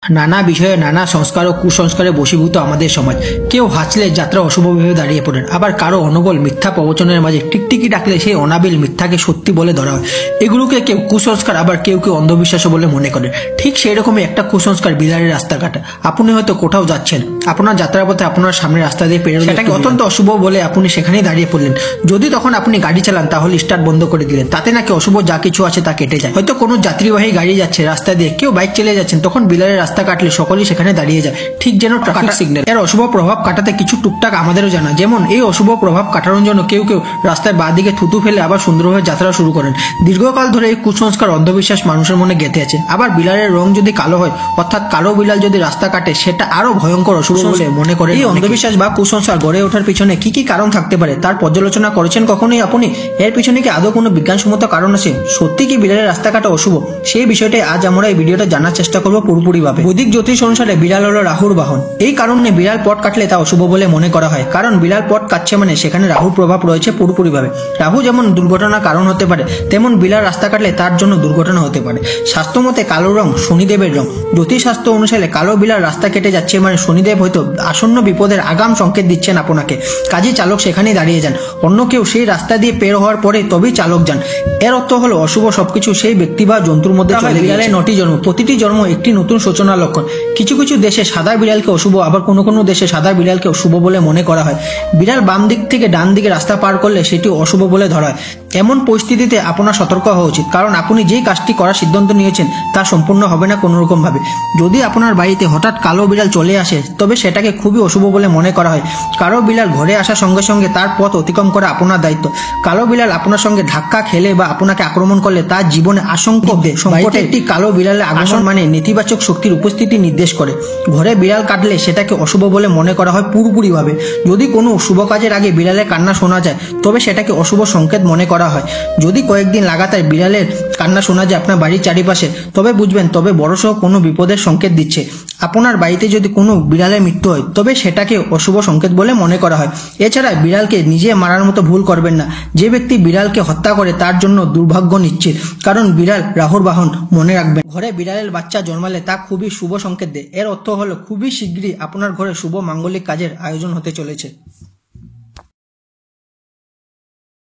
নানা বিষয়ে নানা সংস্কার ও কুসংস্কারে বশীভূত আমাদের সমাজ। কেউ হাসলে যাত্রা অশুভ ভেবে দাঁড়িয়ে পড়েন, আবার কারো অনবল মিথ্যা প্রবচনের মাঝে টিকটিকি ডাকলে সেই অনাবিল মিথ্যাকে সত্যি বলে ধরা হয়। এগুলোকে কেউ কুসংস্কার, আবার কেউ কেউ অন্ধবিশ্বাস বলে মনে করেন। ঠিক সেই রকমই একটা কুসংস্কার বিলারের রাস্তা কাটা। আপনি হয়তো কোথাও যাচ্ছেন, আপনার যাত্রার পথে আপনার সামনে রাস্তা দিয়ে পেরোলে সেটাকে অত্যন্ত অশুভ বলে আপনি সেখানেই দাঁড়িয়ে পড়লেন। যদি তখন আপনি গাড়ি চালান তাহলে স্টার্ট বন্ধ করে দিলেন, তাতে নাকি অশুভ যা কিছু আছে তা কেটে যায়। হয়তো কোনো যাত্রীবাহী গাড়ি যাচ্ছে রাস্তা দিয়ে, কেউ বাইক চালিয়ে যাচ্ছেন, তখন বিলারের রাস্তা কাটলে সকলেই সেখানে দাঁড়িয়ে যায়, ঠিক যেন ট্রাফিক সিগন্যাল। এর অশুভ প্রভাব কাটাতে কিছু টুকটাক আমাদেরও জানা। যেমন এই অশুভ প্রভাব কাটানোর জন্য কেউ কেউ রাস্তায় বাঁ দিকে থুতু ফেলে আবার সুন্দরভাবে যাত্রা শুরু করেন। দীর্ঘকাল ধরে এই কুসংস্কার অন্ধবিশ্বাস মানুষের মনে গেঁথে আছে। আবার বিলারের রং যদি কালো হয়, অর্থাৎ কালো বিলাল যদি রাস্তা কাটে, সেটা আরো ভয়ঙ্কর অশুভ বলে মনে করে। এই অন্ধবিশ্বাস বা কুসংস্কার গড়ে ওঠার পিছনে কি কি কারণ থাকতে পারে তার পর্যালোচনা করেছেন কখনোই আপনি? এর পিছনে কি আদৌ কোনো বিজ্ঞানসম্মত কারণ আছে? সত্যি কি বিলালের রাস্তা কাটা অশুভ? সেই বিষয়টাই আজ আমরা এই ভিডিওটা জানার চেষ্টা করবো পুরোপুরিভাবে। বৈদিক জ্যোতিষ অনুসারে বিড়াল হলো রাহুর বাহন। এই কারণে বিড়াল পথ কাটলে তা অশুভ বলে মনে করা হয়, কারণ বিড়াল পথ কাটছে মানে সেখানে রাহুর প্রভাব রয়েছে পুরোপুরিভাবে। রাহু যেমন দুর্ঘটনার কারণ হতে পারে, তেমন বিড়াল রাস্তা কাটলে তার জন্য দুর্ঘটনা হতে পারে। স্বাস্থ্যমতে কালো রং শনিদেবের রং। জ্যোতিষশাস্ত্র অনুসারে কালো বিড়াল রাস্তা কেটে যাচ্ছে মানে শনিদেব হয়তো আসন্ন বিপদের আগাম সংকেত দিচ্ছেন আপনাকে। কাজেই চালক সেখানেই দাঁড়িয়ে যান, অন্য কেউ সেই রাস্তা দিয়ে পের হওয়ার পরে তবেই চালক যান। এর অর্থ হলো অশুভ সবকিছু সেই ব্যক্তি বা জন্তুর মধ্যে চলে। বিড়ালের 9টি জন্ম, প্রতিটি জন্ম একটি নতুন সূচনার লক্ষণ। কিছু কিছু দেশে সাদা বিড়ালকে অশুভ, আবার কোনো কোনো দেশে সাদা বিড়ালকে অশুভ বলে মনে করা হয়। বিড়াল বাম দিক থেকে ডান দিকে রাস্তা পার করলে সেটি অশুভ বলে ধরা হয়। এমন পরিস্থিতিতে আপনার সতর্ক হওয়া উচিত, কারণ আপনি যেই কাজটি করার সিদ্ধান্ত নিয়েছেন তা সম্পূর্ণ হবে না কোনো রকম ভাবে। যদি আপনার বাড়িতে হঠাৎ কালো বিড়াল চলে আসে, তবে সেটাকে খুবই অশুভ বলে মনে করা হয়। কালো বিড়াল ঘরে আসার সঙ্গে সঙ্গে তার পথ অতিক্রম করা আপনার দায়িত্ব। কালো বিড়াল আপনার সঙ্গে ধাক্কা খেলে বা আপনাকে আক্রমণ করলে তার জীবনে আশঙ্কা সংকটে একটি কালো বিড়ালের আগমন মানে নেতিবাচক শক্তির উপস্থিতি নির্দেশ করে। ঘরে বিড়াল কাটলে সেটাকে অশুভ বলে মনে করা হয় পুরোপুরিভাবে। যদি কোনো শুভ কাজের আগে বিড়ালের কান্না শোনা যায়, তবে সেটাকে অশুভ সংকেত মনে করা হয়। যদি কয়েকদিন লাগাতার বিড়ালের কান্না শোনা যায় আপনার বাড়ির চারিপাশে, তবে বুঝবেন তবে বড়সড় কোনো বিপদের সংকেত দিচ্ছে। আপনার বাড়িতে যদি কোনো বিড়ালের মৃত্যু হয়, তবে সেটাকে অশুভ সংকেত বলে মনে করা হয়। এছাড়া বিড়ালকে নিজে মারার মতো ভুল করবেন না। যে ব্যক্তি বিড়ালকে হত্যা করে তার জন্য দুর্ভাগ্য নিশ্চিত, কারণ বিড়াল রাহুর বাহন, মনে রাখবেন। ঘরে বিড়ালের বাচ্চা জন্মালে তা খুবই শুভ সংকেত দেয়। এর অর্থ হলো খুবই শীঘ্রই আপনার ঘরে শুভ মাঙ্গলিক কাজের আয়োজন হতে চলেছে।